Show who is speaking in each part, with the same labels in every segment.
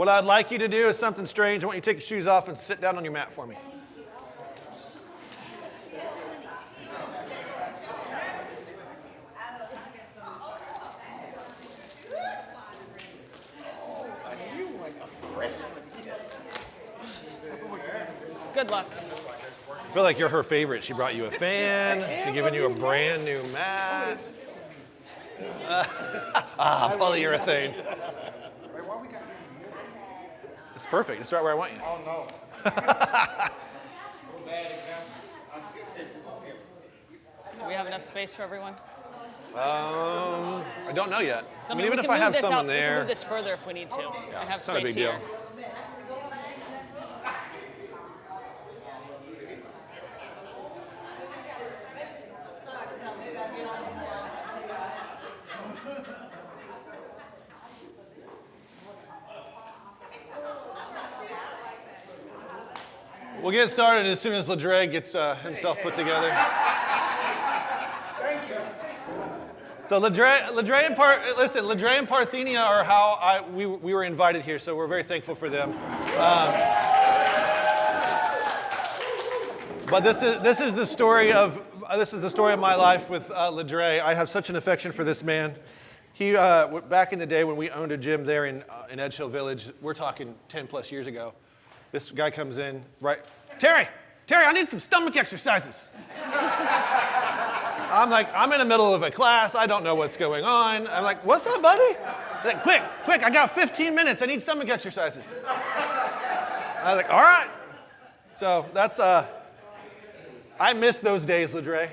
Speaker 1: What I'd like you to do is something strange. I want you to take your shoes off and sit down on your mat for me.
Speaker 2: Good luck.
Speaker 1: I feel like you're her favorite. She brought you a fan. She's giving you a brand new mat. Polyurethane. It's perfect. It's right where I want you.
Speaker 3: Oh, no.
Speaker 2: Do we have enough space for everyone?
Speaker 1: I don't know yet. I mean,
Speaker 2: We
Speaker 1: even
Speaker 2: can
Speaker 1: if I
Speaker 2: move
Speaker 1: have
Speaker 2: this
Speaker 1: someone
Speaker 2: out, we can
Speaker 1: there,
Speaker 2: move this further if we need to, and have
Speaker 1: it's not a
Speaker 2: space
Speaker 1: big deal.
Speaker 2: here.
Speaker 1: We'll get started as soon as Ladre gets himself put together.
Speaker 3: Thank you.
Speaker 1: So Ladre and Parthenia are how we were invited here, so we're very thankful for them. But this is the story of my life with Ladre. I have such an affection for this man. He back in the day when we owned a gym there in Edge Hill Village, we're talking 10 plus years ago. This guy comes in, right? Terry, I need some stomach exercises. I'm like, I'm in the middle of a class. I don't know what's going on. I'm like, what's up, buddy? He's like, quick, I got 15 minutes. I need stomach exercises. I was like, all right. So that's, I miss those days, Ladre.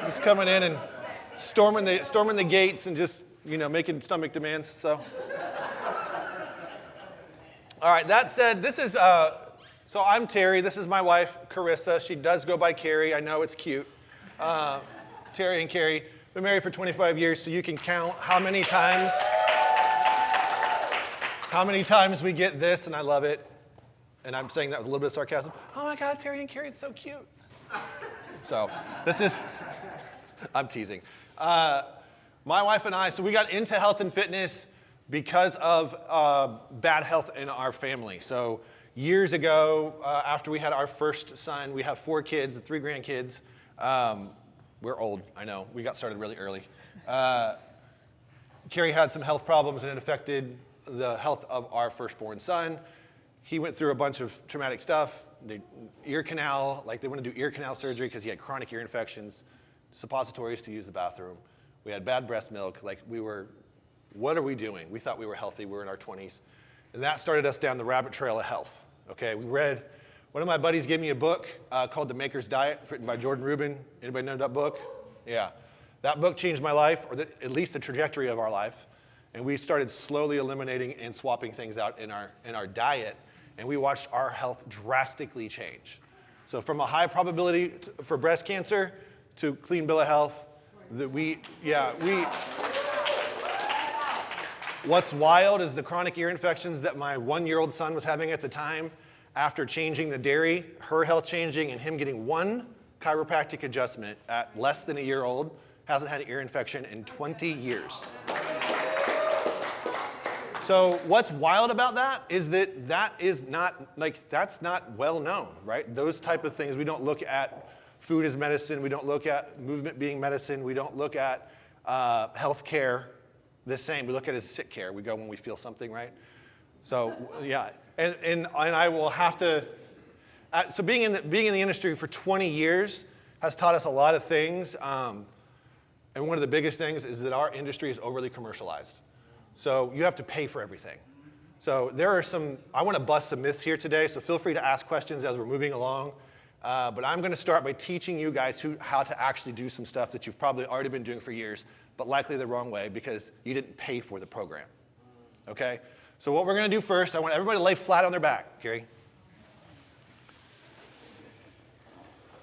Speaker 1: Just coming in and storming the gates and just, making stomach demands, so. All right, that said, this is, so I'm Terry. This is my wife, Carissa. She does go by Carrie. I know it's cute. Terry and Carrie, been married for 25 years, so you can count how many times we get this, and I love it. And I'm saying that with a little bit of sarcasm. Oh my God, Terry and Carrie, it's so cute. So this is, I'm teasing. My wife and I, so we got into health and fitness because of bad health in our family. So years ago, after we had our first son, we have 4 kids and 3 grandkids. We're old, I know. We got started really early. Carrie had some health problems and it affected the health of our firstborn son. He went through a bunch of traumatic stuff. The ear canal, they want to do ear canal surgery because he had chronic ear infections, suppositories to use the bathroom. We had bad breast milk. What are we doing? We thought we were healthy. We were in our 20s. And that started us down the rabbit trail of health. Okay, one of my buddies gave me a book called The Maker's Diet, written by Jordan Rubin. Anybody know that book? Yeah. That book changed my life, or at least the trajectory of our life. And we started slowly eliminating and swapping things out in our diet. And we watched our health drastically change. So from a high probability for breast cancer to clean bill of health, what's wild is the chronic ear infections that my 1-year-old son was having at the time. After changing the dairy, her health changing, and him getting 1 chiropractic adjustment at less than a year old, hasn't had an ear infection in 20 years. So what's wild about that is that's not well known, right? Those type of things, we don't look at food as medicine, we don't look at movement being medicine, we don't look at health care the same. We look at it as sick care. We go when we feel something, right? So yeah, and I will have to. So being in the industry for 20 years has taught us a lot of things. And one of the biggest things is that our industry is overly commercialized. So you have to pay for everything. So I want to bust some myths here today. So feel free to ask questions as we're moving along. But I'm going to start by teaching you guys how to actually do some stuff that you've probably already been doing for years, but likely the wrong way because you didn't pay for the program. Okay? So what we're going to do first, I want everybody to lay flat on their back, Carrie.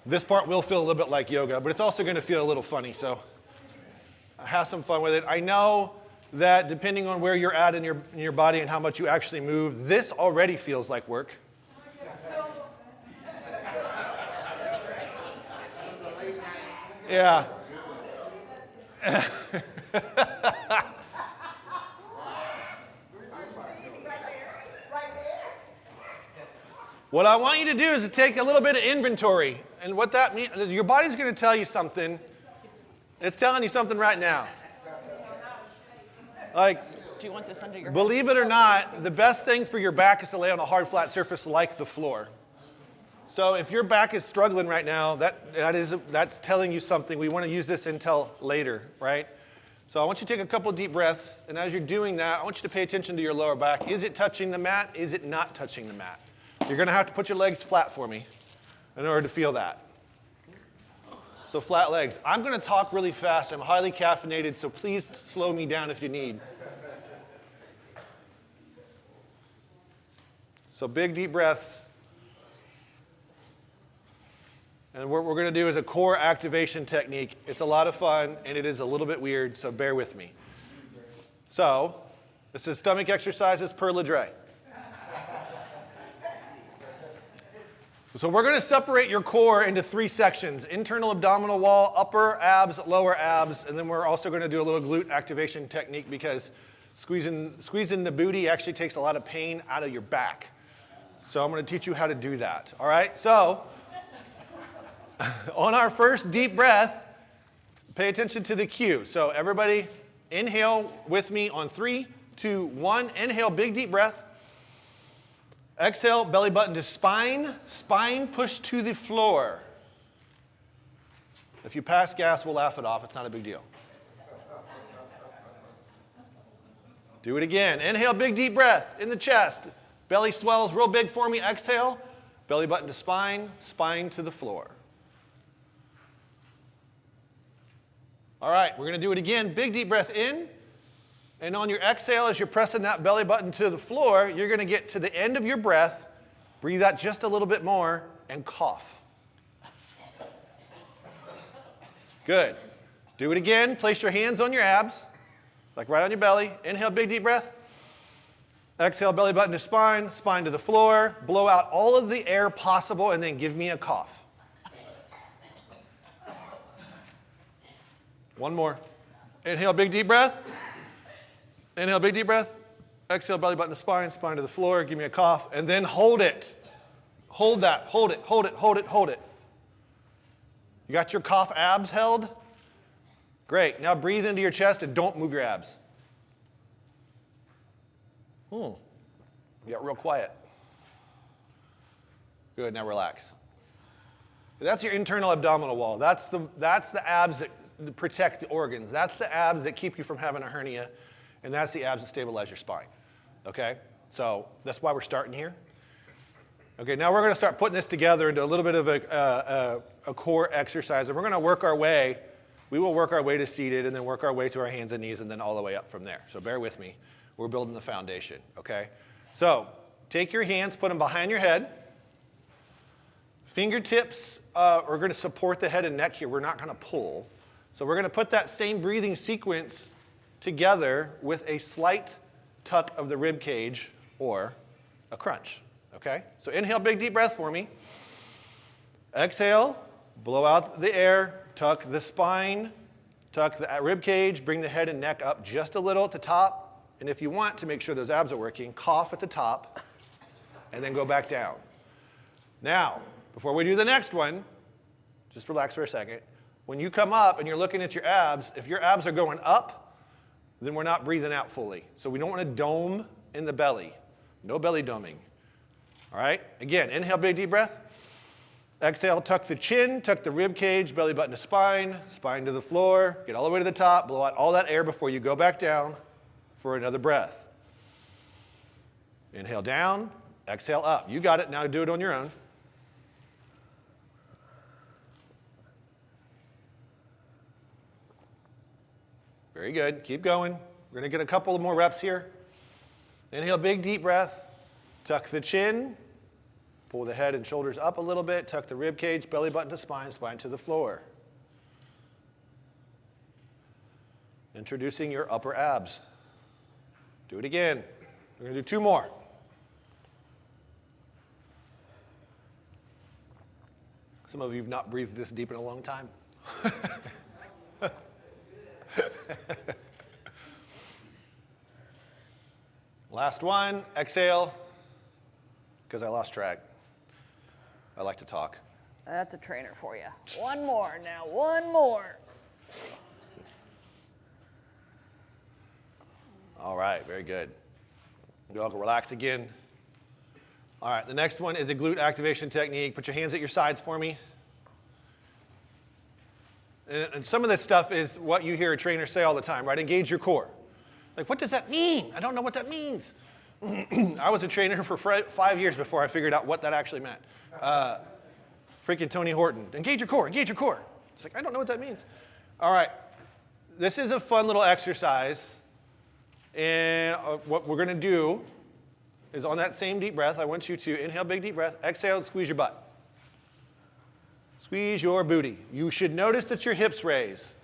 Speaker 1: This part will feel a little bit like yoga, but it's also going to feel a little funny, so have some fun with it. I know that depending on where you're at in your body and how much you actually move, this already feels like work. Yeah. What I want you to do is to take a little bit of inventory. And what that means is your body's going to tell you something. It's telling you something right now. Like,
Speaker 2: Do you want this under your head?
Speaker 1: believe it or not, the best thing for your back is to lay on a hard, flat surface like the floor. So if your back is struggling right now, that's telling you something. We want to use this until later, right? So I want you to take a couple deep breaths, and as you're doing that, I want you to pay attention to your lower back. Is it touching the mat? Is it not touching the mat? You're going to have to put your legs flat for me in order to feel that. So flat legs. I'm going to talk really fast. I'm highly caffeinated, so please slow me down if you need. So big, deep breaths. And what we're going to do is a core activation technique. It's a lot of fun, and it is a little bit weird, so bear with me. So this is stomach exercises per Ledre. So we're going to separate your core into 3 sections: internal abdominal wall, upper abs, lower abs, and then we're also going to do a little glute activation technique because squeezing the booty actually takes a lot of pain out of your back. So I'm going to teach you how to do that. All right? So on our first deep breath, pay attention to the cue. So everybody inhale with me on 3, 2, 1. Inhale, big deep breath. Exhale, belly button to spine. Spine push to the floor. If you pass gas, we'll laugh it off. It's not a big deal. Do it again. Inhale, big deep breath in the chest. Belly swells real big for me. Exhale, belly button to spine, spine to the floor. All right, we're going to do it again. Big deep breath in. And on your exhale, as you're pressing that belly button to the floor, you're going to get to the end of your breath, breathe out just a little bit more, and cough. Good. Do it again. Place your hands on your abs, like right on your belly. Inhale, big deep breath. Exhale, belly button to spine, spine to the floor. Blow out all of the air possible, and then give me a cough. One more. Inhale, big deep breath. Inhale, big deep breath. Exhale, belly button to spine, spine to the floor. Give me a cough, and then hold it. Hold that. Hold it, hold it, hold it, hold it. You got your cough abs held? Great. Now breathe into your chest and don't move your abs. You got real quiet. Good, now relax. That's your internal abdominal wall. That's the abs that protect the organs. That's the abs that keep you from having a hernia. And that's the abs that stabilize your spine, okay? So that's why we're starting here. Okay, now we're going to start putting this together into a little bit of a core exercise. And we're going to work our way. We will work our way to seated and then work our way to our hands and knees and then all the way up from there. So bear with me. We're building the foundation, okay? So take your hands, put them behind your head. Fingertips are going to support the head and neck here. We're not going to pull. So we're going to put that same breathing sequence together with a slight tuck of the rib cage or a crunch, okay? So inhale, big deep breath for me. Exhale, blow out the air, tuck the spine, tuck the rib cage, bring the head and neck up just a little at the top. And if you want to make sure those abs are working, cough at the top and then go back down. Now, before we do the next one, just relax for a second. When you come up and you're looking at your abs, if your abs are going up, then we're not breathing out fully. So we don't want to dome in the belly. No belly doming. All right? Again, inhale, big deep breath. Exhale, tuck the chin, tuck the rib cage, belly button to spine, spine to the floor. Get all the way to the top. Blow out all that air before you go back down for another breath. Inhale down, exhale up. You got it. Now do it on your own. Very good. Keep going. We're going to get a couple of more reps here. Inhale, big deep breath. Tuck the chin. Pull the head and shoulders up a little bit. Tuck the rib cage, belly button to spine, spine to the floor. Introducing your upper abs. Do it again. We're going to do 2 more. Some of you have not breathed this deep in a long time. Last one, exhale, because I lost track. I like to talk.
Speaker 2: That's a trainer for you. One more now, one more.
Speaker 1: All right, very good. You're welcome. Relax again. All right, the next one is a glute activation technique. Put your hands at your sides for me. And some of this stuff is what you hear a trainer say all the time, right? Engage your core. Like, what does that mean? I don't know what that means. I was a trainer for 5 years before I figured out what that actually meant. Freaking Tony Horton. Engage your core, engage your core. It's like, I don't know what that means. All right, this is a fun little exercise. And what we're gonna do is on that same deep breath, I want you to inhale, big deep breath, exhale, and squeeze your butt. Squeeze your booty. You should notice that your hips raise.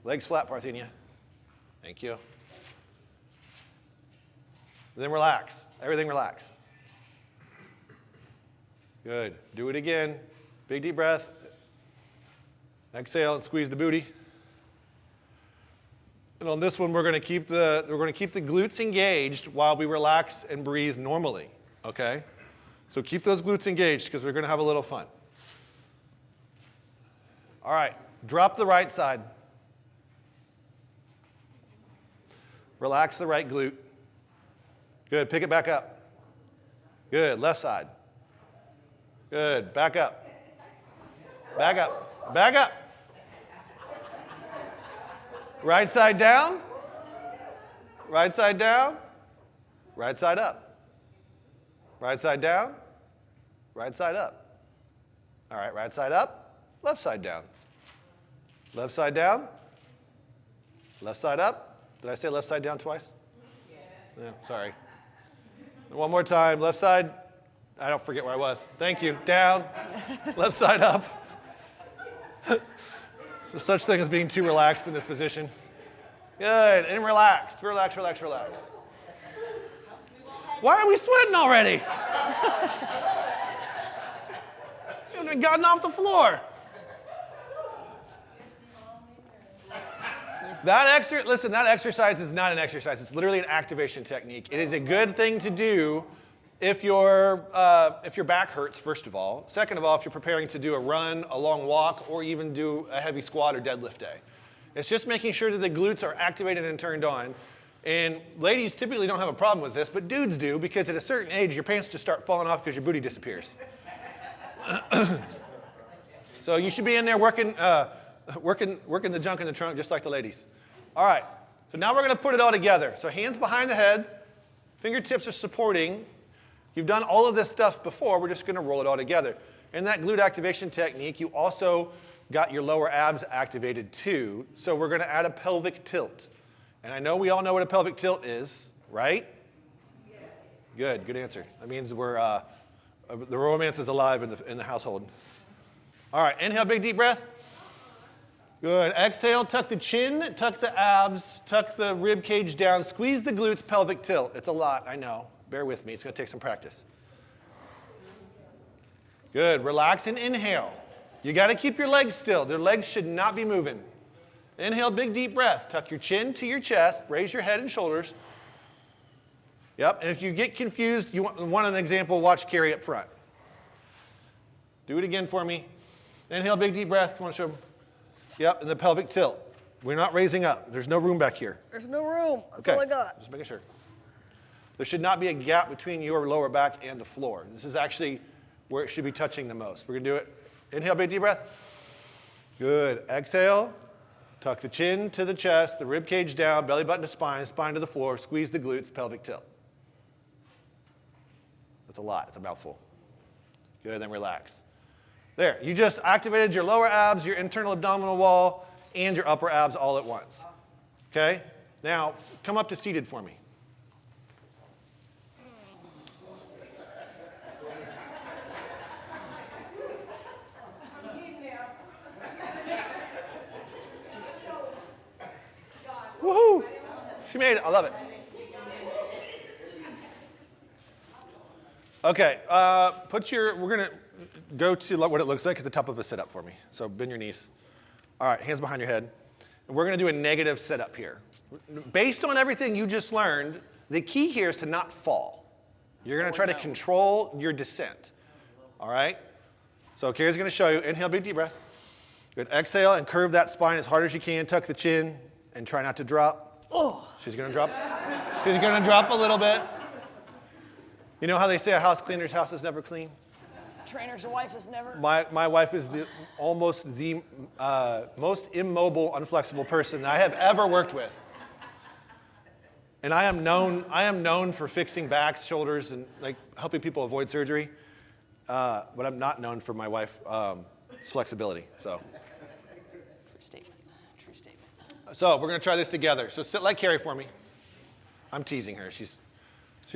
Speaker 1: Legs flat, Parthenia. Thank you. And then relax. Everything relax. Good. Do it again. Big deep breath. Exhale and squeeze the booty. And on this one, we're going to keep the glutes engaged while we relax and breathe normally. Okay? So keep those glutes engaged because we're going to have a little fun. All right. Drop the right side. Relax the right glute. Good. Pick it back up. Good. Left side. Good. Back up. Back up. Back up. Right side down. Right side down. Right side up. Right side down. Right side up. All right. Right side up. Left side down. Left side down. Left side up. Did I say left side down twice? Yes. Yeah, sorry. One more time. Left side. I don't forget where I was. Thank you. Down. Left side up. There's such thing as being too relaxed in this position. Good. And relax. Relax, relax, relax. Why are we sweating already? You haven't gotten off the floor. Listen, that exercise is not an exercise. It's literally an activation technique. It is a good thing to do if your back hurts, first of all. Second of all, if you're preparing to do a run, a long walk, or even do a heavy squat or deadlift day. It's just making sure that the glutes are activated and turned on. And ladies typically don't have a problem with this, but dudes do, because at a certain age, your pants just start falling off because your booty disappears. So you should be in there working the junk in the trunk just like the ladies. All right, so now we're going to put it all together. So hands behind the head, fingertips are supporting. You've done all of this stuff before. We're just going to roll it all together. In that glute activation technique, you also got your lower abs activated too. So we're going to add a pelvic tilt. And I know we all know what a pelvic tilt is, right? Yes. Good answer. That means the romance is alive in the household. All right, inhale, big deep breath. Good. Exhale, tuck the chin, tuck the abs, tuck the rib cage down, squeeze the glutes, pelvic tilt. It's a lot, I know. Bear with me. It's going to take some practice. Good. Relax and inhale. You got to keep your legs still. Their legs should not be moving. Inhale, big deep breath. Tuck your chin to your chest. Raise your head and shoulders. Yep. And if you get confused, you want an example, watch Carrie up front. Do it again for me. Inhale, big deep breath. Come on, show them. Yep, and the pelvic tilt. We're not raising up. There's no room back here.
Speaker 2: There's no room. That's
Speaker 1: okay.
Speaker 2: all I got.
Speaker 1: Just making sure. There should not be a gap between your lower back and the floor. This is actually where it should be touching the most. We're going to do it. Inhale, big deep breath. Good. Exhale. Tuck the chin to the chest, the rib cage down, belly button to spine to the floor. Squeeze the glutes, pelvic tilt. That's a lot. It's a mouthful. Good, then relax. There, you just activated your lower abs, your internal abdominal wall, and your upper abs all at once. Okay? Now, come up to seated for me. Woohoo! She made it. I love it. Okay, we're going to go to what it looks like at the top of a sit-up for me. So bend your knees. All right, hands behind your head. And we're going to do a negative sit-up here. Based on everything you just learned, the key here is to not fall. You're going to try to control your descent. All right? So Carrie's going to show you. Inhale, big deep breath. Good. Exhale and curve that spine as hard as you can. Tuck the chin and try not to drop.
Speaker 2: Oh,
Speaker 1: She's going to drop. She's going to drop a little bit. You know how they say a house cleaner's house is never clean?
Speaker 2: trainer's wife is never.
Speaker 1: My wife is almost the most immobile, unflexible person that I have ever worked with. And I am known for fixing backs, shoulders, and like helping people avoid surgery. But I'm not known for my wife's flexibility. So
Speaker 2: True statement. True statement.
Speaker 1: we're gonna try this together. So sit like Carrie for me. I'm teasing her. She's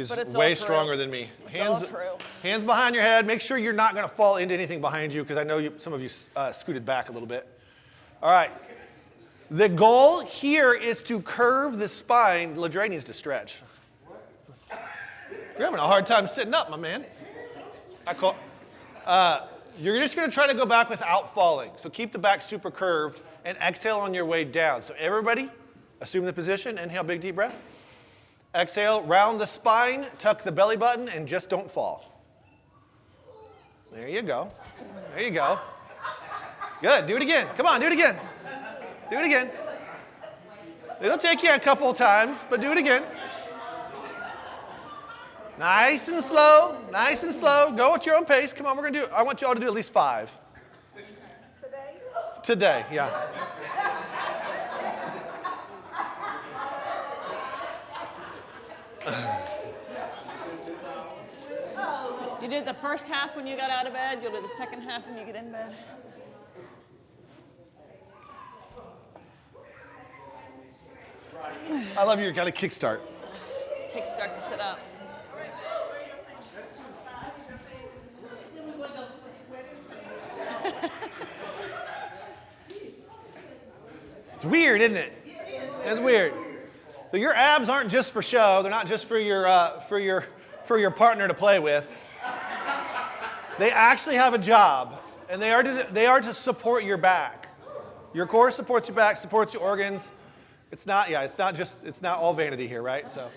Speaker 2: But it's
Speaker 1: way
Speaker 2: all true.
Speaker 1: stronger than me.
Speaker 2: It's all true.
Speaker 1: Hands behind your head. Make sure you're not gonna fall into anything behind you because I know some of you scooted back a little bit. All right. The goal here is to curve the spine. Ladre needs to stretch. You're having a hard time sitting up, my man. You're just going to try to go back without falling. So keep the back super curved and exhale on your way down. So everybody, assume the position. Inhale, big deep breath. Exhale, round the spine, tuck the belly button, and just don't fall. There you go. There you go. Good. Do it again. Come on, do it again. Do it again. It'll take you a couple of times, but do it again. Nice and slow, nice and slow. Go at your own pace. Come on, we're going to do it. I want you all to do at least 5. Today? Today, yeah.
Speaker 2: You did the first half when you got out of bed. You'll do the second half when you get in bed.
Speaker 1: I love your kind of kickstart.
Speaker 2: Kickstart to sit up.
Speaker 1: It's weird, isn't it? It's weird. So your abs aren't just for show. They're not just for your partner to play with. They actually have a job, and they are to support your back. Your core supports your back, supports your organs. It's not all vanity here, right? So.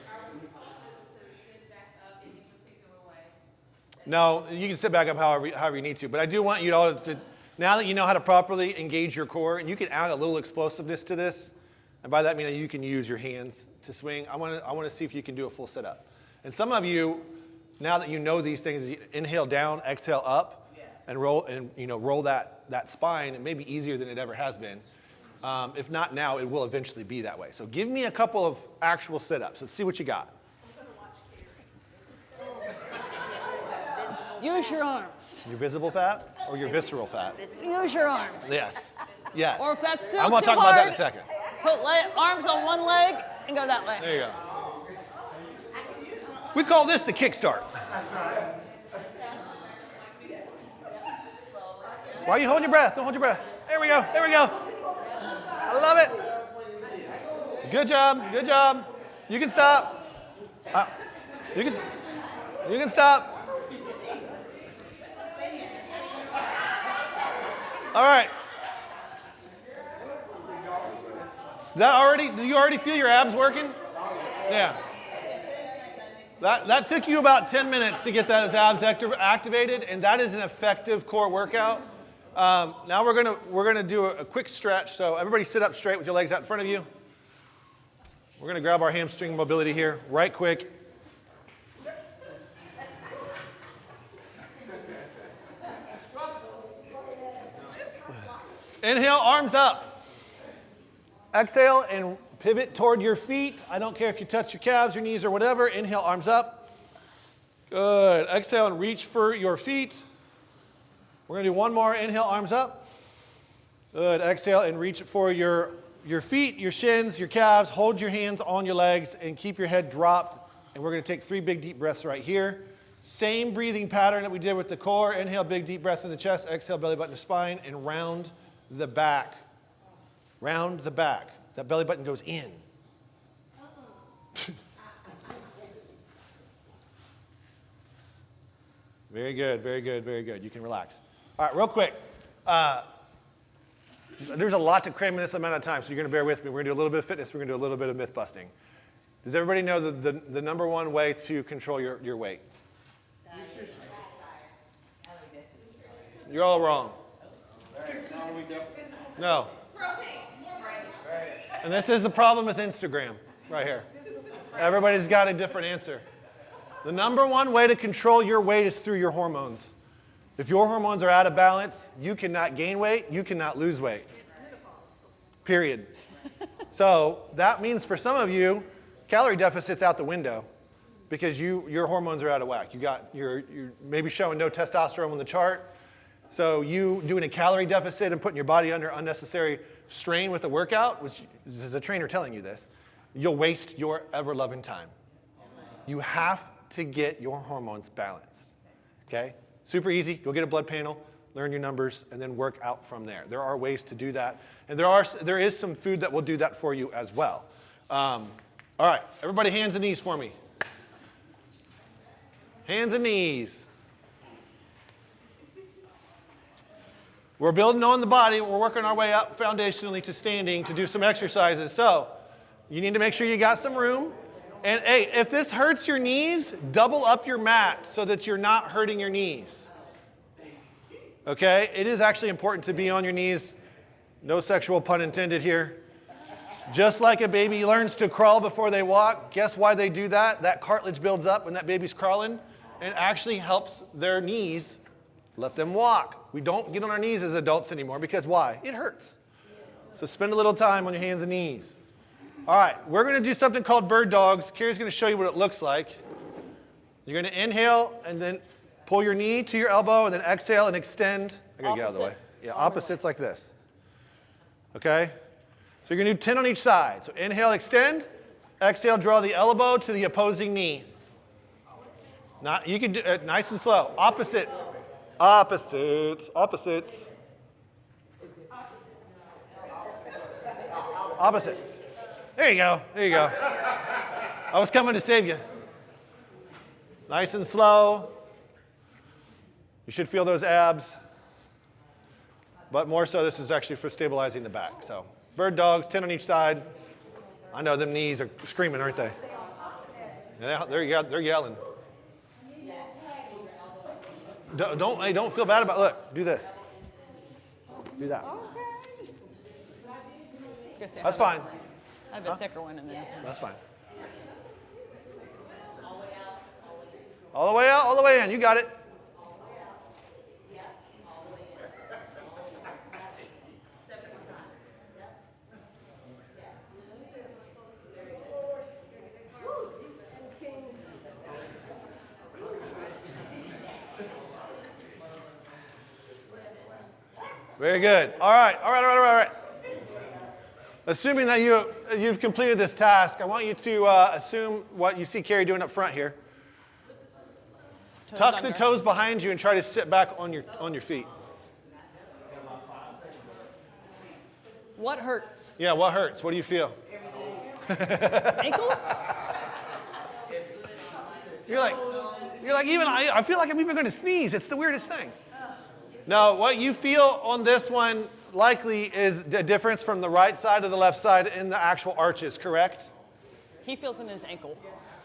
Speaker 1: No, you can sit back up however you need to, but I do want you all to, now that you know how to properly engage your core, and you can add a little explosiveness to this, and by that I mean you can use your hands to swing. I want to see if you can do a full sit up. And some of you, now that you know these things, you inhale down, exhale up, and roll that spine. It may be easier than it ever has been. If not now, it will eventually be that way. So give me a couple of actual sit-ups. Let's see what you got.
Speaker 2: Use your arms.
Speaker 1: Your visible fat or your visceral fat?
Speaker 2: Use your arms.
Speaker 1: Yes. Yes.
Speaker 2: Or if that's still
Speaker 1: I'm
Speaker 2: too
Speaker 1: going to talk
Speaker 2: hard,
Speaker 1: about that in a second.
Speaker 2: put arms on one leg and go that way.
Speaker 1: There you go. We call this the kickstart. Why are you holding your breath? Don't hold your breath. There we go. There we go. I love it. Good job. Good job. You can stop. You can stop. All right. Do you already feel your abs working? Yeah. That took you about 10 minutes to get those abs activated, and that is an effective core workout. Now we're gonna do a quick stretch. So everybody sit up straight with your legs out in front of you. We're gonna grab our hamstring mobility here, right quick. Inhale, arms up. Exhale and pivot toward your feet. I don't care if you touch your calves, your knees, or whatever. Inhale, arms up. Good. Exhale and reach for your feet. We're going to do one more. Inhale, arms up. Good. Exhale and reach for your feet, your shins, your calves. Hold your hands on your legs and keep your head dropped. And we're going to take 3 big deep breaths right here. Same breathing pattern that we did with the core. Inhale, big deep breath in the chest. Exhale, belly button to spine, and round the back. Round the back. That belly button goes in. Very good, very good, very good. You can relax. All right, real quick. There's a lot to cram in this amount of time, so you're going to bear with me. We're going to do a little bit of fitness. We're going to do a little bit of myth busting. Does everybody know the number one way to control your weight? You're all wrong. No. And this is the problem with Instagram right here. Everybody's got a different answer. The number one way to control your weight is through your hormones. If your hormones are out of balance, you cannot gain weight, you cannot lose weight. Period. So that means for some of you, calorie deficit's out the window because your hormones are out of whack. You're maybe showing no testosterone on the chart. So you doing a calorie deficit and putting your body under unnecessary strain with a workout, which is a trainer telling you this, you'll waste your ever-loving time. You have to get your hormones balanced, okay? Super easy. Go get a blood panel, learn your numbers, and then work out from there. There are ways to do that. And there is some food that will do that for you as well. All right, everybody hands and knees for me. Hands and knees. We're building on the body. We're working our way up foundationally to standing to do some exercises. So you need to make sure you got some room. And hey, if this hurts your knees, double up your mat so that you're not hurting your knees. Okay? It is actually important to be on your knees. No sexual pun intended here. Just like a baby learns to crawl before they walk, guess why they do that? That cartilage builds up when that baby's crawling and actually helps their knees let them walk. We don't get on our knees as adults anymore because why? It hurts. So spend a little time on your hands and knees. All right, we're going to do something called bird dogs. Carrie's going to show you what it looks like. You're going to inhale and then pull your knee to your elbow and then exhale and extend. I got to get out of the way. Yeah, opposites like this. Okay? So you're going to do 10 on each side. So inhale, extend. Exhale, draw the elbow to the opposing knee. You can do it nice and slow. Opposites. Opposites. Opposites. Opposite. There you go. There you go. I was coming to save you. Nice and slow. You should feel those abs. But more so, this is actually for stabilizing the back. So bird dogs, 10 on each side. I know them knees are screaming, aren't they? Yeah, they're yelling. Don't feel bad about it. Look, do this. Do that. That's fine.
Speaker 2: I have a thicker one in there.
Speaker 1: That's fine. All the way out, all the way in. You got it. Very good. All right. Assuming that you've completed this task, I want you to assume what you see Carrie doing up front here. Tuck the toes behind you and try to sit back on your feet.
Speaker 2: What hurts?
Speaker 1: Yeah, what hurts? What do you feel?
Speaker 2: Ankles?
Speaker 1: You're like even I feel like I'm even going to sneeze. It's the weirdest thing. No, what you feel on this one likely is the difference from the right side to the left side in the actual arches, correct?
Speaker 2: He feels in his ankle.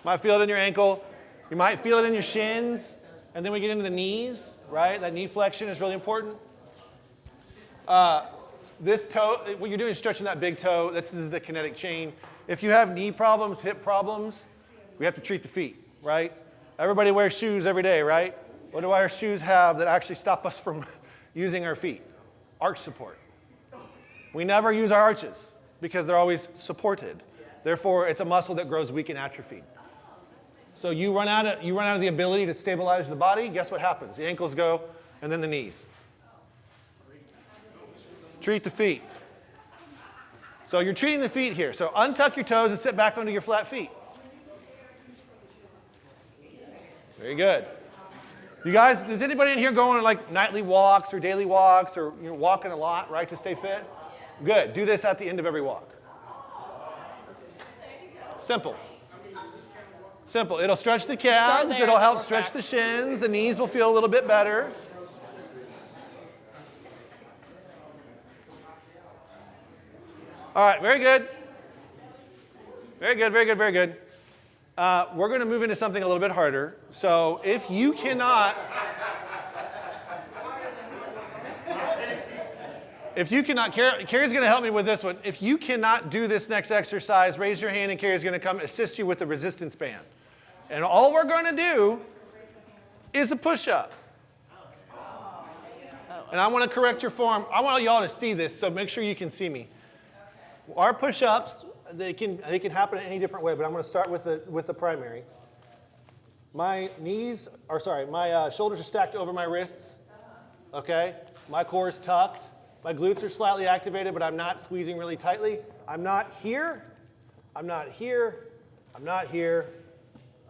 Speaker 1: Might feel it in your ankle. You might feel it in your shins. And then we get into the knees, right? That knee flexion is really important. This toe, what you're doing is stretching that big toe. This is the kinetic chain. If you have knee problems, hip problems, we have to treat the feet, right? Everybody wears shoes every day, right? What do our shoes have that actually stop us from using our feet? Arch support. We never use our arches because they're always supported. Therefore, it's a muscle that grows weak and atrophied. So you run out of the ability to stabilize the body, guess what happens? The ankles go, and then the knees. Treat the feet. So you're treating the feet here. So untuck your toes and sit back onto your flat feet. Very good. You guys, does anybody in here go on like nightly walks or daily walks or walking a lot, right, to stay fit? Good. Do this at the end of every walk. Simple. Simple. It'll stretch the calves. It'll help stretch the shins. The knees will feel a little bit better. All right. Very good. Very good. Very good. Very good. We're going to move into something a little bit harder. So if you cannot, if you cannot, Carrie's going to help me with this one. If you cannot do this next exercise, raise your hand and Carrie's going to come assist you with the resistance band. And all we're going to do is a push-up. And I want to correct your form. I want y'all to see this, so make sure you can see me. Our push-ups, they can happen in any different way, but I'm going to start with the primary. My shoulders are stacked over my wrists. Okay? My core is tucked. My glutes are slightly activated, but I'm not squeezing really tightly. I'm not here. I'm not here. I'm not here.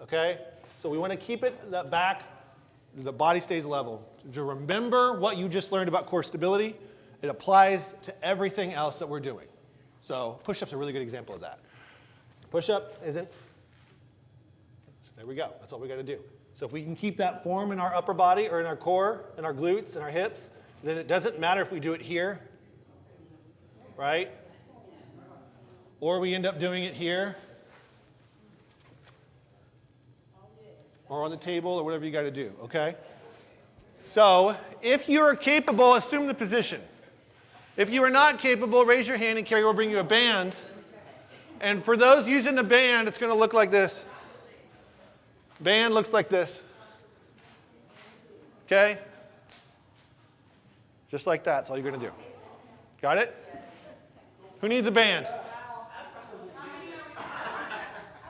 Speaker 1: Okay? So we want to keep it the back, the body stays level. To remember what you just learned about core stability, it applies to everything else that we're doing. So push-ups are a really good example of that. Push-up isn't, there we go, that's all we got to do. So if we can keep that form in our upper body or in our core, in our glutes, and our hips, then it doesn't matter if we do it here, right? Or we end up doing it here, or on the table, or whatever you got to do, okay? So if you're capable, assume the position. If you are not capable, raise your hand and Carrie will bring you a band. And for those using the band, it's going to look like this. Band looks like this. Okay? Just like that. That's all you're going to do. Got it? Who needs a band?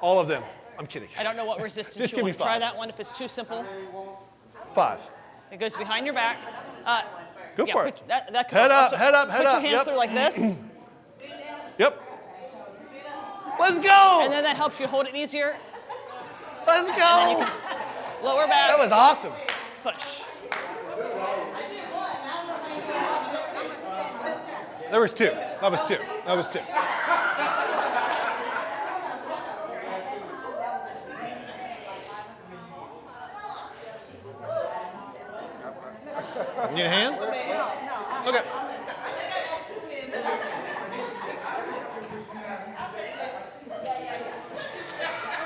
Speaker 1: All of them. I'm kidding.
Speaker 2: I don't know what resistance
Speaker 1: Just
Speaker 2: you
Speaker 1: give me
Speaker 2: want. Try
Speaker 1: 5.
Speaker 2: that one if it's too simple.
Speaker 1: 5.
Speaker 2: It goes behind your back.
Speaker 1: Go for it.
Speaker 2: That could
Speaker 1: Head up,
Speaker 2: also,
Speaker 1: head up, head
Speaker 2: put
Speaker 1: up.
Speaker 2: your hands
Speaker 1: Yep.
Speaker 2: through like this,
Speaker 1: Yep. Let's go.
Speaker 2: and then that helps you hold it easier.
Speaker 1: Let's go.
Speaker 2: Lower back.
Speaker 1: That was awesome.
Speaker 2: Push.
Speaker 1: There was 2. That was 2. That was 2. Need a hand? Okay.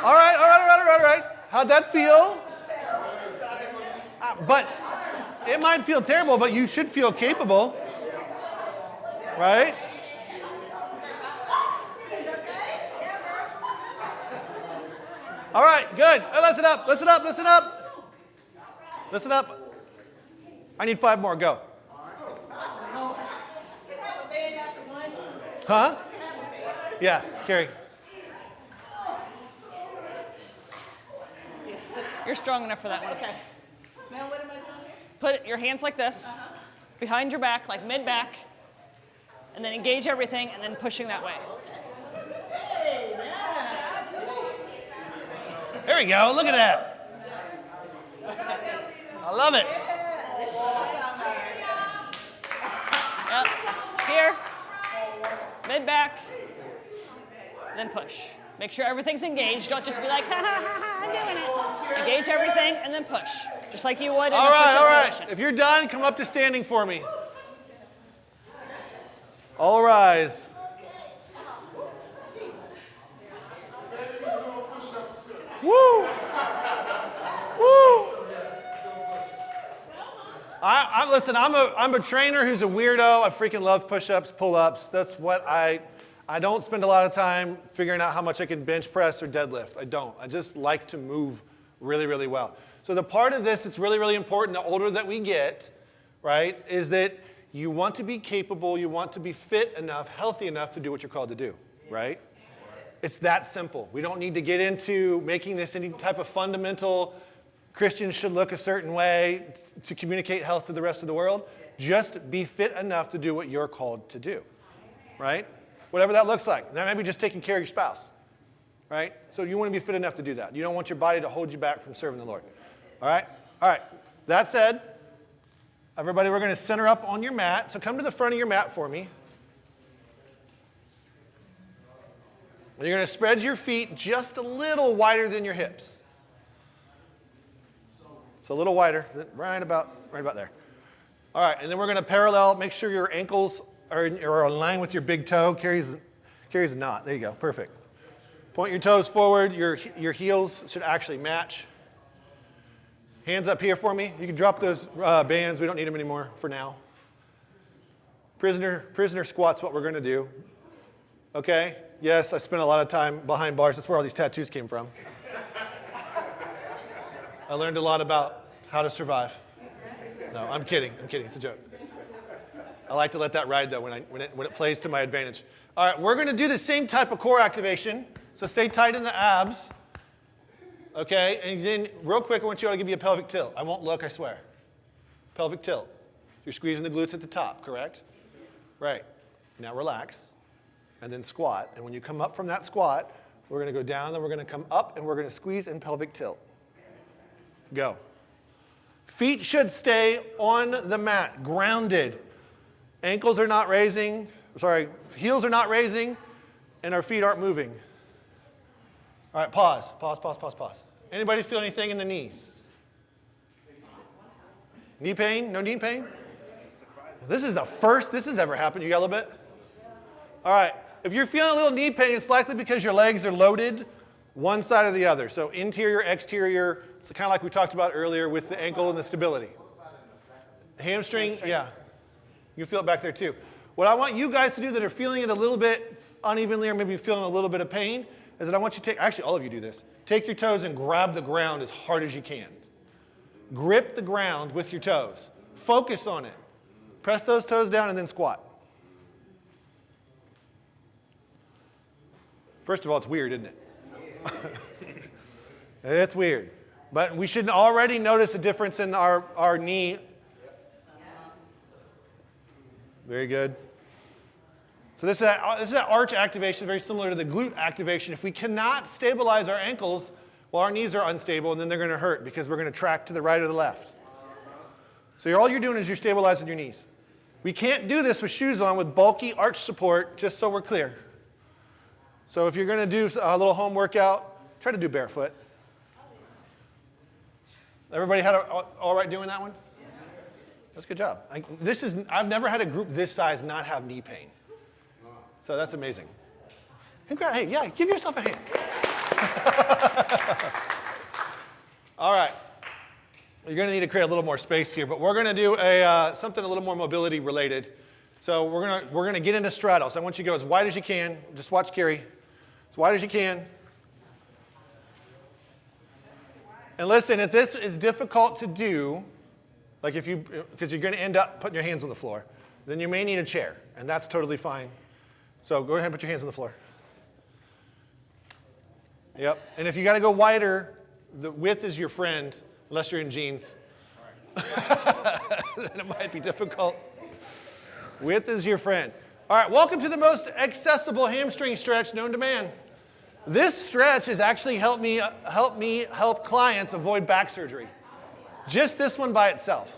Speaker 1: All right. How'd that feel? But it might feel terrible, but you should feel capable. Right? All right, good. Listen up. Listen up. I need 5 more. Go. Huh? Yes, Carrie.
Speaker 2: You're strong enough for that one.
Speaker 3: Okay. Now what am I doing?
Speaker 2: Put your hands like this, behind your back, like mid-back, and then engage everything, and then pushing that way.
Speaker 1: There we go. Look at that. I love it.
Speaker 2: Yep. Here, mid-back, then push. Make sure everything's engaged. Don't just be like, ha, ha, ha, ha, I'm doing it. Engage everything, and then push. Just like you would in a push-up
Speaker 1: All right.
Speaker 2: position.
Speaker 1: If you're done, come up to standing for me. All rise. Woo! Woo! Listen, I'm a trainer who's a weirdo. I freaking love push-ups, pull-ups. That's what I don't spend a lot of time figuring out how much I can bench press or deadlift. I don't. I just like to move really, really well. So the part of this that's really, really important, the older that we get, right, is that you want to be capable, you want to be fit enough, healthy enough to do what you're called to do, right? It's that simple. We don't need to get into making this any type of fundamental Christians should look a certain way to communicate health to the rest of the world. Just be fit enough to do what you're called to do, right? Whatever that looks like. That may be just taking care of your spouse, right? So you want to be fit enough to do that. You don't want your body to hold you back from serving the Lord, all right? All right, that said, everybody, we're going to center up on your mat. So come to the front of your mat for me. And you're going to spread your feet just a little wider than your hips. So a little wider, right about there. All right, and then we're going to parallel, make sure your ankles are in line with your big toe. Carrie's not. There you go, perfect. Point your toes forward. Your heels should actually match. Hands up here for me. You can drop those bands. We don't need them anymore for now. Prisoner squat's what we're going to do. Okay? Yes, I spent a lot of time behind bars. That's where all these tattoos came from. I learned a lot about how to survive. No, I'm kidding. It's a joke. I like to let that ride, though, when it plays to my advantage. All right, we're going to do the same type of core activation. So stay tight in the abs. Okay, and then real quick, I want you all to give me a pelvic tilt. I won't look, I swear. Pelvic tilt. You're squeezing the glutes at the top, correct? Right. Now relax, and then squat. And when you come up from that squat, we're going to go down, then we're going to come up, and we're going to squeeze and pelvic tilt. Go. Feet should stay on the mat, grounded. Ankles are not raising, heels are not raising, and our feet aren't moving. All right, pause. Anybody feel anything in the knees? Knee pain? No knee pain? This is the first this has ever happened. You got a little bit? All right, if you're feeling a little knee pain, it's likely because your legs are loaded one side or the other. So interior, exterior, it's kind of like we talked about earlier with the ankle and the stability. Hamstring, yeah. You feel it back there too. What I want you guys to do that are feeling it a little bit unevenly or maybe feeling a little bit of pain is that I want you to take, actually all of you do this, take your toes and grab the ground as hard as you can. Grip the ground with your toes. Focus on it. Press those toes down and then squat. First of all, it's weird, isn't it? It's weird. But we should already notice a difference in our knee. Very good. So this is that arch activation, very similar to the glute activation. If we cannot stabilize our ankles, well, our knees are unstable, and then they're going to hurt because we're going to track to the right or the left. So all you're doing is you're stabilizing your knees. We can't do this with shoes on with bulky arch support, just so we're clear. So if you're going to do a little home workout, try to do barefoot. Everybody had all right doing that one? That's a good job. I've never had a group this size not have knee pain. So that's amazing. Hey, yeah, give yourself a hand. All right. You're going to need to create a little more space here, but we're going to do something a little more mobility related. So we're going to get into straddle. So I want you to go as wide as you can. Just watch Carrie. As wide as you can. And listen, if this is difficult to do, like because you're going to end up putting your hands on the floor, then you may need a chair, and that's totally fine. So go ahead and put your hands on the floor. Yep. And if you got to go wider, the width is your friend, unless you're in jeans. Then it might be difficult. Width is your friend. All right, welcome to the most accessible hamstring stretch known to man. This stretch has actually helped me help clients avoid back surgery. Just this one by itself.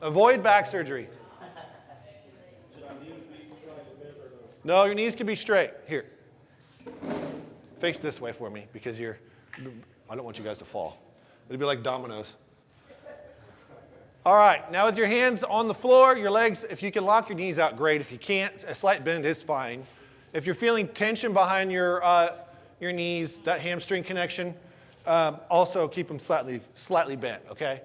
Speaker 1: Avoid back surgery. No, your knees can be straight. Here. Face this way for me because I don't want you guys to fall. It'll be like dominoes. All right, now with your hands on the floor, your legs, if you can lock your knees out, great. If you can't, a slight bend is fine. If you're feeling tension behind your knees, that hamstring connection, also keep them slightly bent, okay?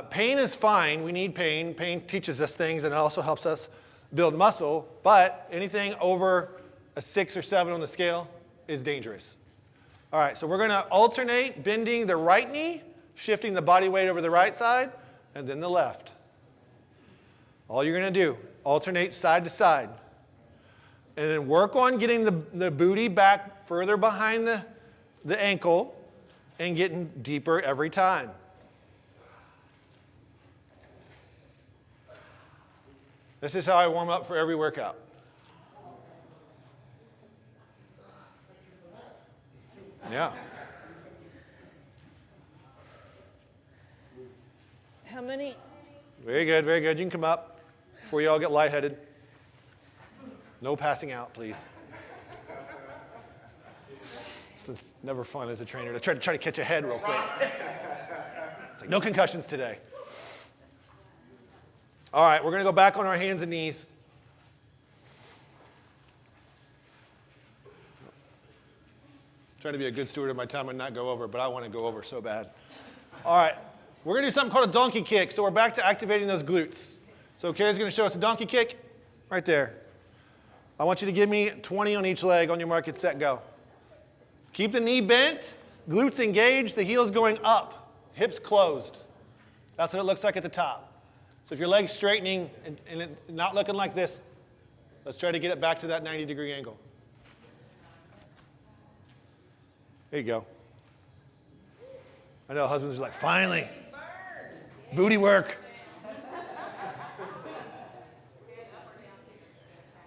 Speaker 1: Pain is fine. We need pain. Pain teaches us things, and it also helps us build muscle, but anything over a 6 or 7 on the scale is dangerous. All right, so we're going to alternate bending the right knee, shifting the body weight over the right side, and then the left. All you're going to do, alternate side to side. And then work on getting the booty back further behind the ankle and getting deeper every time. This is how I warm up for every workout. Yeah.
Speaker 2: How many?
Speaker 1: Very good, very good. You can come up before you all get lightheaded. No passing out, please. It's never fun as a trainer to try to catch a head real quick. It's like no concussions today. All right, we're going to go back on our hands and knees. Trying to be a good steward of my time and not go over, but I want to go over so bad. All right, we're going to do something called a donkey kick. So we're back to activating those glutes. So Carrie's going to show us a donkey kick right there. I want you to give me 20 on each leg. On your mark, get set, go. Keep the knee bent, glutes engaged, the heels going up, hips closed. That's what it looks like at the top. So if your leg's straightening and it not looking like this, let's try to get it back to that 90-degree angle. There you go. I know husbands are like, finally, booty work.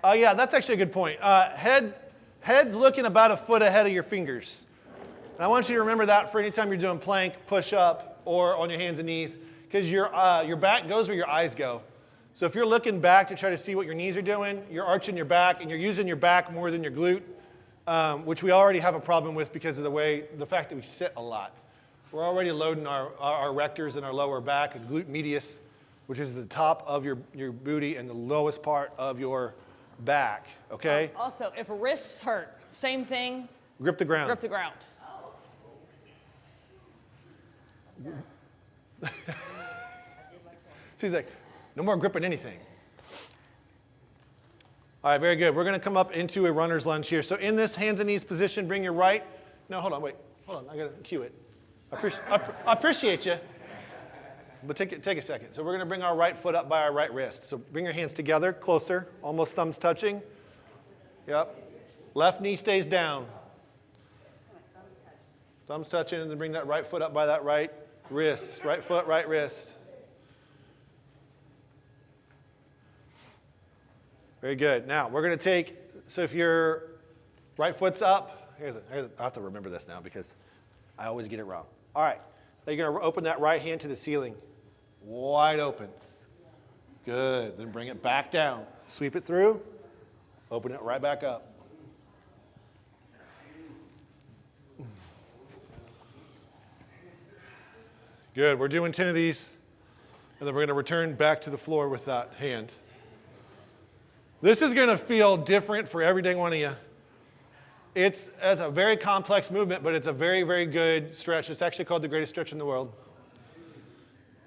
Speaker 1: Oh yeah, that's actually a good point. Head's looking about a foot ahead of your fingers. And I want you to remember that for any time you're doing plank, push up, or on your hands and knees, because your back goes where your eyes go. So if you're looking back to try to see what your knees are doing, you're arching your back, and you're using your back more than your glute, which we already have a problem with because of the fact that we sit a lot. We're already loading our rectors and our lower back, and glute medius, which is the top of your booty and the lowest part of your back, okay?
Speaker 2: Also, if wrists hurt, same thing.
Speaker 1: Grip the ground.
Speaker 2: Grip the ground.
Speaker 1: She's like, no more gripping anything. All right, very good. We're going to come up into a runner's lunge here. So in this hands and knees position, bring your right. No, hold on, wait. Hold on, I got to cue it. I appreciate you. But take a second. So we're going to bring our right foot up by our right wrist. So bring your hands together, closer, almost thumbs touching. Yep. Left knee stays down. Thumbs touching, and then bring that right foot up by that right wrist. Right foot, right wrist. Very good. Now, we're going to take, so if your right foot's up, I have to remember this now because I always get it wrong. All right. Now you're going to open that right hand to the ceiling. Wide open. Good. Then bring it back down. Sweep it through. Open it right back up. Good. We're doing 10 of these, and then we're going to return back to the floor with that hand. This is going to feel different for every day one of you. It's a very complex movement, but it's a very, very good stretch. It's actually called the greatest stretch in the world.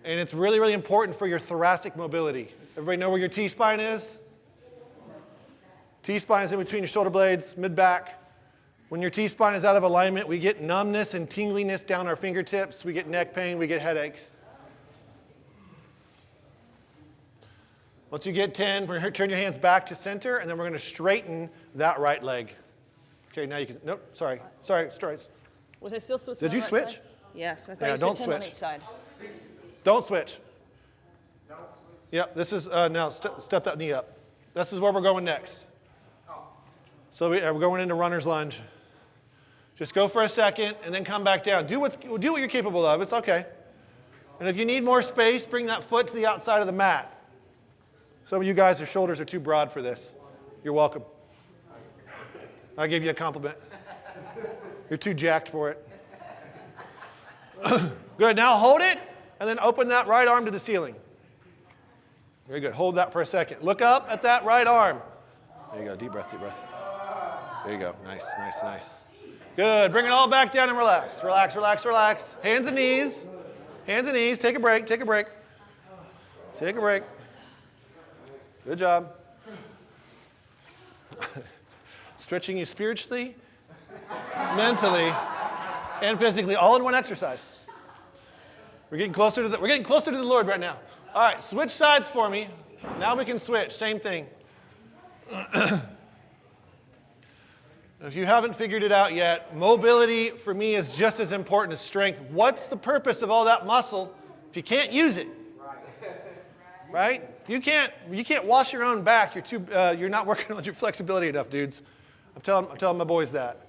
Speaker 1: And it's really, really important for your thoracic mobility. Everybody know where your T-spine is? T-spine is in between your shoulder blades, mid-back. When your T-spine is out of alignment, we get numbness and tingliness down our fingertips. We get neck pain, we get headaches. Once you get 10, we're going to turn your hands back to center, and then we're going to straighten that right leg. Okay, now you can, nope, sorry.
Speaker 2: Was I still supposed to
Speaker 1: Did
Speaker 2: be
Speaker 1: you
Speaker 2: on the right
Speaker 1: switch?
Speaker 2: side? Yes, I thought
Speaker 1: Yeah,
Speaker 2: you
Speaker 1: don't
Speaker 2: said 10 on
Speaker 1: switch.
Speaker 2: each side.
Speaker 1: Don't switch. Yep, this is, now step that knee up. This is where we're going next. So we're going into runner's lunge. Just go for a second and then come back down. Do what you're capable of, it's okay. And if you need more space, bring that foot to the outside of the mat. Some of you guys, your shoulders are too broad for this. You're welcome. I gave you a compliment. You're too jacked for it. Good, now hold it, and then open that right arm to the ceiling. Very good, hold that for a second. Look up at that right arm. There you go, deep breath, deep breath. There you go, nice. Good, bring it all back down and relax. Relax. Hands and knees, take a break. Good job. Stretching you spiritually, mentally, and physically, all in one exercise. We're getting closer to the Lord right now. All right, switch sides for me. Now we can switch. Same thing. If you haven't figured it out yet, mobility for me is just as important as strength. What's the purpose of all that muscle if you can't use it? Right? You can't wash your own back. You're not working on your flexibility enough, dudes. I'm telling my boys that.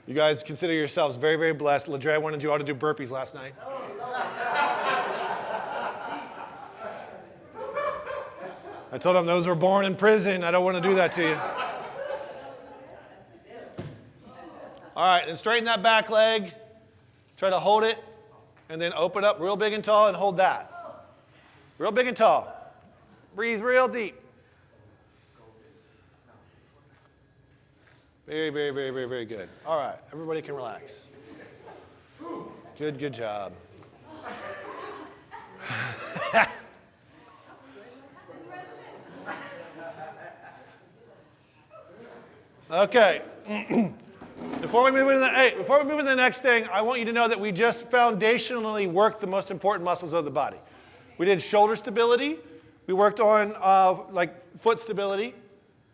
Speaker 1: You guys consider yourselves very, very blessed. Ladre wanted you all to do burpees last night. I told him those were born in prison. I don't want to do that to you. All right, then straighten that back leg. Try to hold it, and then open up real big and tall and hold that. Real big and tall. Breathe real deep. Very, very, very, very, very good. All right, everybody can relax. Good, good job. Okay. Before we move into the next thing, I want you to know that we just foundationally worked the most important muscles of the body. We did shoulder stability. We worked on foot stability.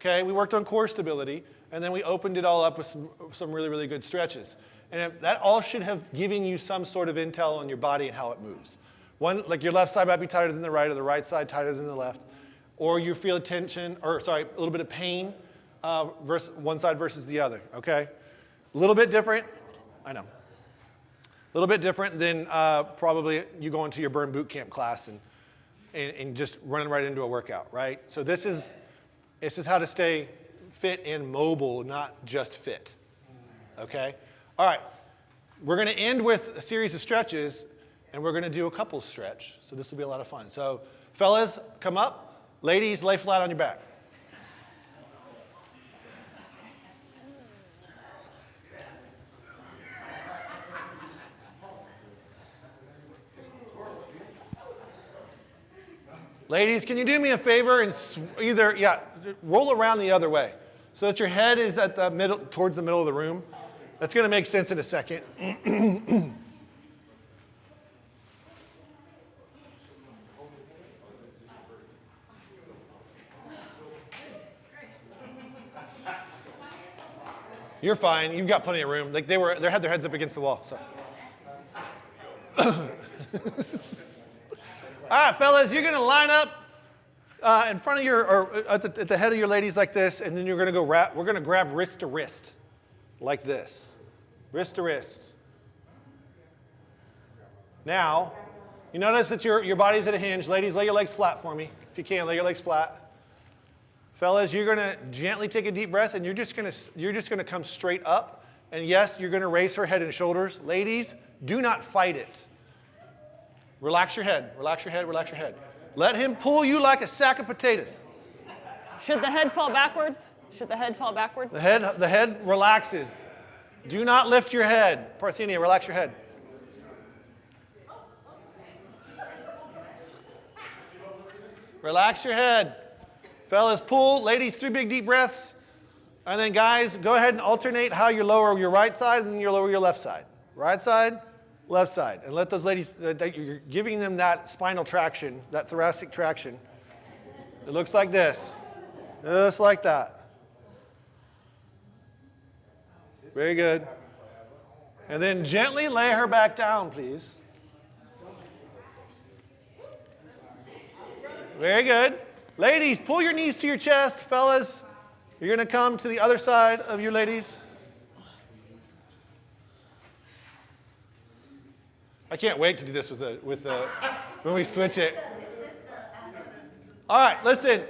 Speaker 1: Okay. We worked on core stability, and then we opened it all up with some really, really good stretches. And that all should have given you some sort of intel on your body and how it moves. One, like your left side might be tighter than the right, or the right side tighter than the left, or you feel a little bit of pain. Versus one side versus the other, okay? A little bit different, I know. A little bit different than probably you going to your burn boot camp class and just running right into a workout, right? So this is how to stay fit and mobile, not just fit, okay? All right, we're gonna end with a series of stretches, and we're gonna do a couple stretch, so this will be a lot of fun. So fellas, come up. Ladies, lay flat on your back. Ladies, can you do me a favor and roll around the other way so that your head is at the middle, towards the middle of the room. That's going to make sense in a second. You're fine. You've got plenty of room. Like they had their heads up against the wall. So. All right, fellas, you're going to line up in front of at the head of your ladies like this, and then you're going to we're going to grab wrist to wrist like this. Wrist to wrist. Now, you notice that your body's at a hinge. Ladies, lay your legs flat for me. If you can, lay your legs flat. Fellas, you're going to gently take a deep breath, and you're just going to come straight up. And yes, you're going to raise her head and shoulders. Ladies, do not fight it. Relax your head, relax your head, relax your head. Let him pull you like a sack of potatoes.
Speaker 2: Should the head fall backwards? Should the head fall backwards?
Speaker 1: The head relaxes. Do not lift your head. Parthenia, relax your head. Relax your head. Fellas, pull. Ladies, 3 big deep breaths. And then guys, go ahead and alternate how you lower your right side and then you lower your left side. Right side, left side. And let those ladies, you're giving them that spinal traction, that thoracic traction. It looks like this. Just like that. Very good. And then gently lay her back down, please. Very good. Ladies, pull your knees to your chest. Fellas, you're going to come to the other side of your ladies. I can't wait to do this when we switch it. All right, listen.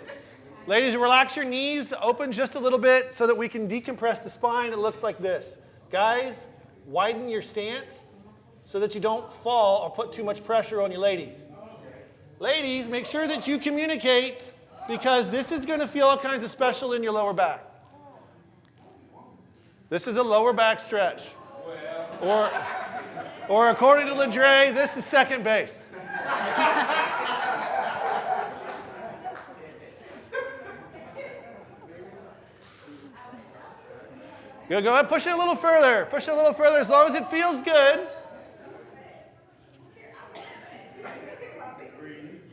Speaker 1: Ladies, relax your knees, open just a little bit so that we can decompress the spine. It looks like this. Guys, widen your stance so that you don't fall or put too much pressure on your ladies. Ladies, make sure that you communicate because this is going to feel all kinds of special in your lower back. This is a lower back stretch. Or according to Ledre, this is second base. Good, go ahead, push it a little further. Push it a little further as long as it feels good.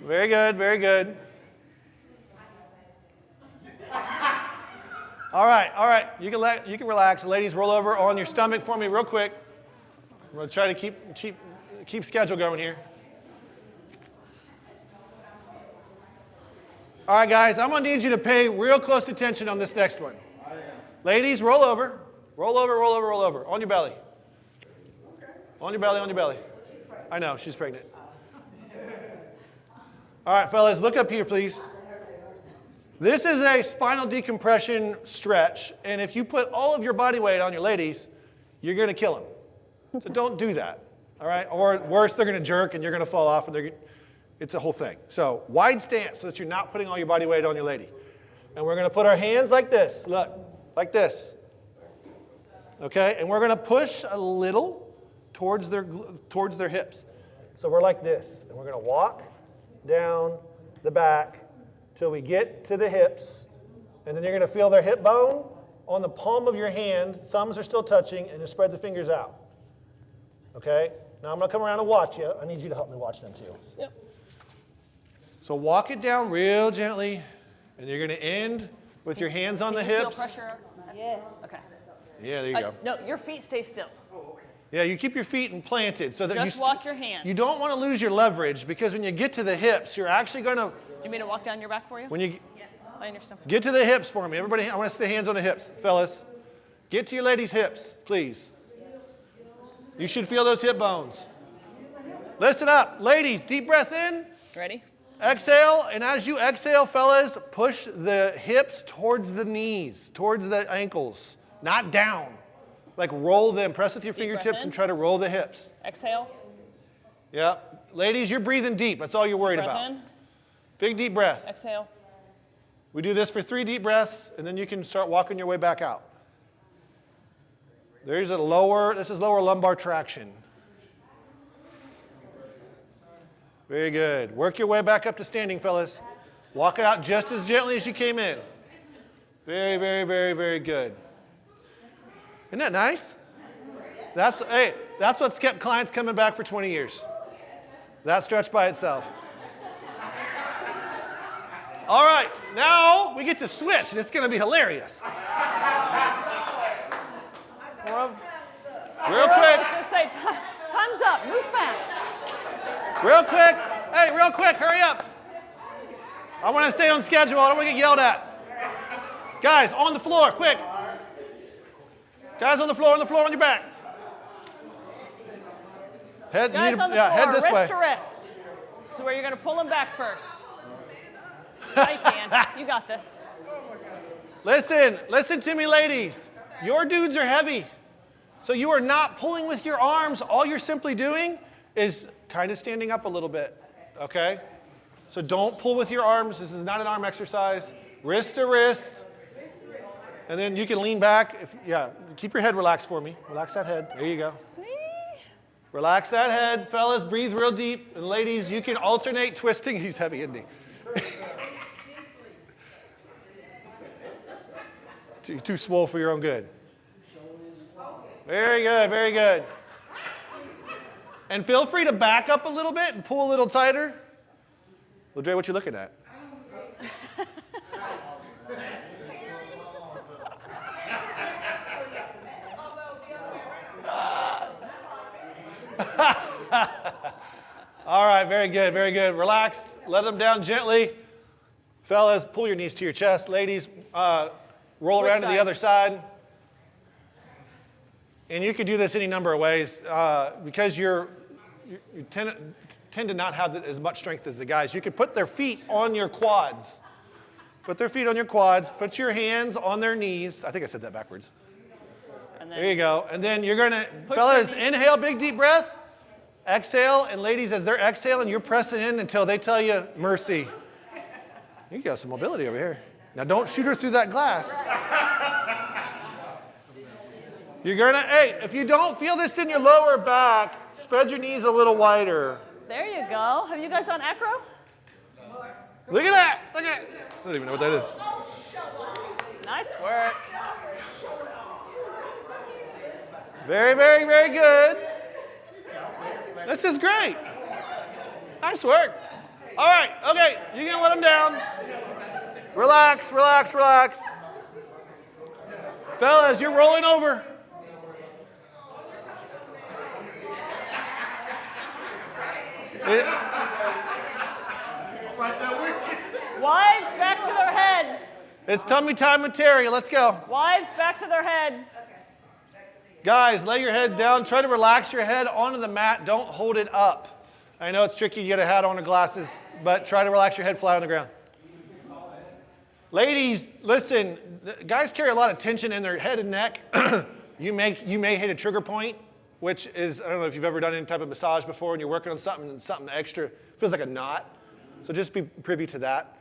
Speaker 1: Very good, very good. All right. You can relax. Ladies, roll over on your stomach for me real quick. I'm going to try to keep schedule going here. All right, guys, I'm going to need you to pay real close attention on this next one. Ladies, roll over. Roll over, roll over, roll over. On your belly. On your belly, on your belly. I know, she's pregnant. All right, fellas, look up here, please. This is a spinal decompression stretch, and if you put all of your body weight on your ladies, you're going to kill them. So don't do that, all right? Or worse, they're going to jerk and you're going to fall off and It's a whole thing. So wide stance so that you're not putting all your body weight on your lady. And we're going to put our hands like this. Look, like this. Okay? And we're going to push a little towards their hips. So we're like this. And we're going to walk down the back till we get to the hips. And then you're going to feel their hip bone on the palm of your hand. Thumbs are still touching, and then spread the fingers out. Okay? Now I'm going to come around and watch you. I need you to help me watch them too.
Speaker 2: Yep.
Speaker 1: So walk it down real gently, and you're going to end with your hands on the hips.
Speaker 2: Feel pressure? Yeah. Okay.
Speaker 1: Yeah, there you go.
Speaker 2: No, your feet stay still.
Speaker 1: Yeah, you keep your feet implanted so that
Speaker 2: Just walk your hands.
Speaker 1: You don't want to lose your leverage because when you get to the hips, you're actually going to.
Speaker 2: Do you mean to walk down your back for you?
Speaker 1: When you
Speaker 2: I understand.
Speaker 1: get to the hips for me, everybody, I want to see the hands on the hips, fellas. Get to your ladies' hips, please. You should feel those hip bones. Listen up, ladies. Deep breath in.
Speaker 2: Ready?
Speaker 1: Exhale, and as you exhale, fellas, push the hips towards the knees, towards the ankles, not down. Like roll them, press with your fingertips and try to roll the hips.
Speaker 2: Exhale.
Speaker 1: Yeah. Ladies, you're breathing deep. That's all you're worried
Speaker 2: Breath
Speaker 1: about.
Speaker 2: in.
Speaker 1: Big deep breath.
Speaker 2: Exhale.
Speaker 1: We do this for 3 deep breaths, and then you can start walking your way back out. This is lower lumbar traction. Very good. Work your way back up to standing, fellas. Walk it out just as gently as you came in. Very, very, very, very good. Isn't that nice? That's what's kept clients coming back for 20 years. That stretch by itself. All right, now we get to switch, and it's going to be hilarious. Real quick.
Speaker 2: I was going to say, time's up. Move fast.
Speaker 1: Real quick. Hey, real quick, hurry up. I want to stay on schedule. I don't want to get yelled at. Guys, on the floor, quick. Guys, on the floor, on your back. Head,
Speaker 2: Guys on the
Speaker 1: yeah,
Speaker 2: floor,
Speaker 1: head this
Speaker 2: wrist
Speaker 1: way.
Speaker 2: to wrist. So where you're going to pull them back first. I can. You got this.
Speaker 1: Listen to me, ladies. Your dudes are heavy. So you are not pulling with your arms. All you're simply doing is kind of standing up a little bit, okay? So don't pull with your arms. This is not an arm exercise. Wrist to wrist. And then you can lean back. Keep your head relaxed for me. Relax that head. There you go.
Speaker 2: See?
Speaker 1: Relax that head. Fellas, breathe real deep. And ladies, you can alternate twisting. He's heavy, isn't he? Too swole for your own good. Very good, very good. And feel free to back up a little bit and pull a little tighter. Well, Dre, what you looking at? All right, very good, very good. Relax, let them down gently. Fellas, pull your knees to your chest. Ladies, roll
Speaker 2: Switch
Speaker 1: around to the
Speaker 2: sides.
Speaker 1: other side. And you can do this any number of ways because you tend to not have as much strength as the guys. You can put their feet on your quads. Put their feet on your quads. Put your hands on their knees. I think I said that backwards.
Speaker 2: And then
Speaker 1: There you go. And then you're going to,
Speaker 2: Push
Speaker 1: fellas,
Speaker 2: their knees.
Speaker 1: inhale, big deep breath. Exhale. And ladies, as they're exhaling, you're pressing in until they tell you mercy. You got some mobility over here. Now don't shoot her through that glass. You're gonna, if you don't feel this in your lower back, spread your knees a little wider.
Speaker 2: There you go. Have you guys done acro?
Speaker 1: Look at that, look at it. I don't even know what that is.
Speaker 2: Nice work.
Speaker 1: Very, very, very good. This is great. Nice work. All right, okay, you're gonna let them down. Relax, relax, relax. Fellas, you're rolling over.
Speaker 2: Wives, back to their heads.
Speaker 1: It's tummy time with Terry. Let's go.
Speaker 2: Wives, back to their heads.
Speaker 1: Guys, lay your head down. Try to relax your head onto the mat. Don't hold it up. I know it's tricky. You get a hat on or glasses, but try to relax your head flat on the ground. Ladies, listen. Guys carry a lot of tension in their head and neck. You may hit a trigger point which is, I don't know if you've ever done any type of massage before and you're working on something and something extra, feels like a knot. So just be privy to that.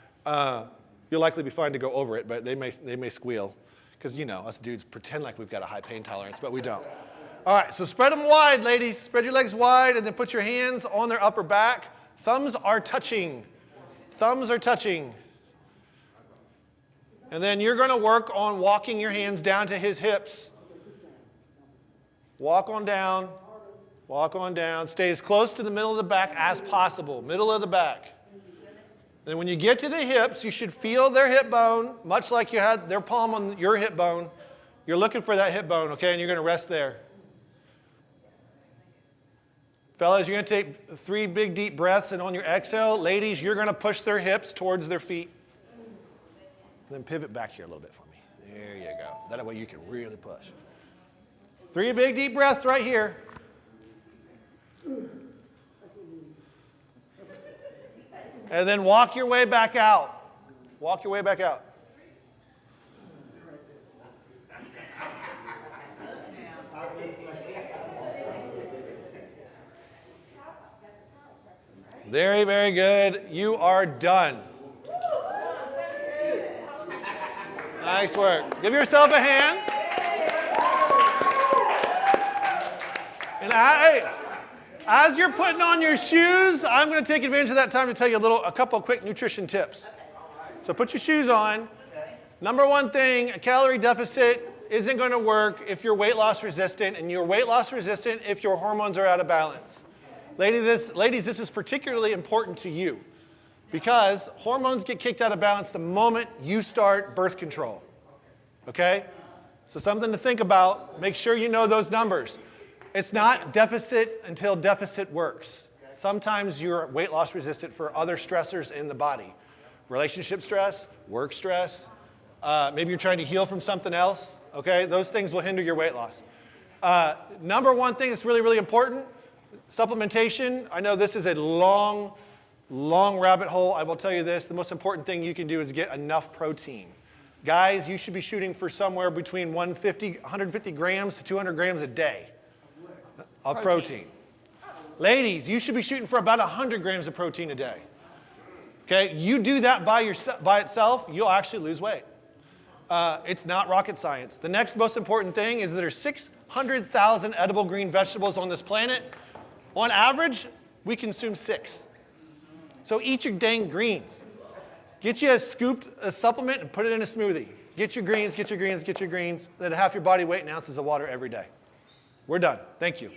Speaker 1: You'll likely be fine to go over it, but they may squeal. Because, you know, us dudes pretend like we've got a high pain tolerance, but we don't. All right, so spread them wide, ladies. Spread your legs wide and then put your hands on their upper back. Thumbs are touching. Thumbs are touching. And then you're going to work on walking your hands down to his hips. Walk on down. Walk on down. Stay as close to the middle of the back as possible. Middle of the back. Then when you get to the hips, you should feel their hip bone, much like you had their palm on your hip bone. You're looking for that hip bone, okay? And you're going to rest there. Fellas, you're going to take 3 big deep breaths, and on your exhale, ladies, you're going to push their hips towards their feet. Then pivot back here a little bit for me. There you go. That way you can really push. 3 big deep breaths right here. And then walk your way back out. Walk your way back out. Very, very good. You are done. Nice work. Give yourself a hand. And as you're putting on your shoes, I'm going to take advantage of that time to tell you a couple of quick nutrition tips. So put your shoes on. Number one thing, a calorie deficit isn't going to work if you're weight loss resistant, and you're weight loss resistant if your hormones are out of balance. Ladies, this is particularly important to you because hormones get kicked out of balance the moment you start birth control. Okay? So something to think about. Make sure you know those numbers. It's not deficit until deficit works. Sometimes you're weight loss resistant for other stressors in the body. Relationship stress, work stress, maybe you're trying to heal from something else, okay? Those things will hinder your weight loss. Number one thing that's really, really important, supplementation. I know this is a long rabbit hole. I will tell you this, the most important thing you can do is get enough protein. Guys, you should be shooting for somewhere between 150 grams to 200 grams a day of protein. Ladies, you should be shooting for about 100 grams of protein a day. Okay, you do that by itself, you'll actually lose weight. It's not rocket science. The next most important thing is that there are 600,000 edible green vegetables on this planet. On average, we consume 6. So eat your dang greens. Get you a supplement and put it in a smoothie. Get your greens, get your greens, get your greens. Then half your body weight in ounces of water every day. We're done. Thank you.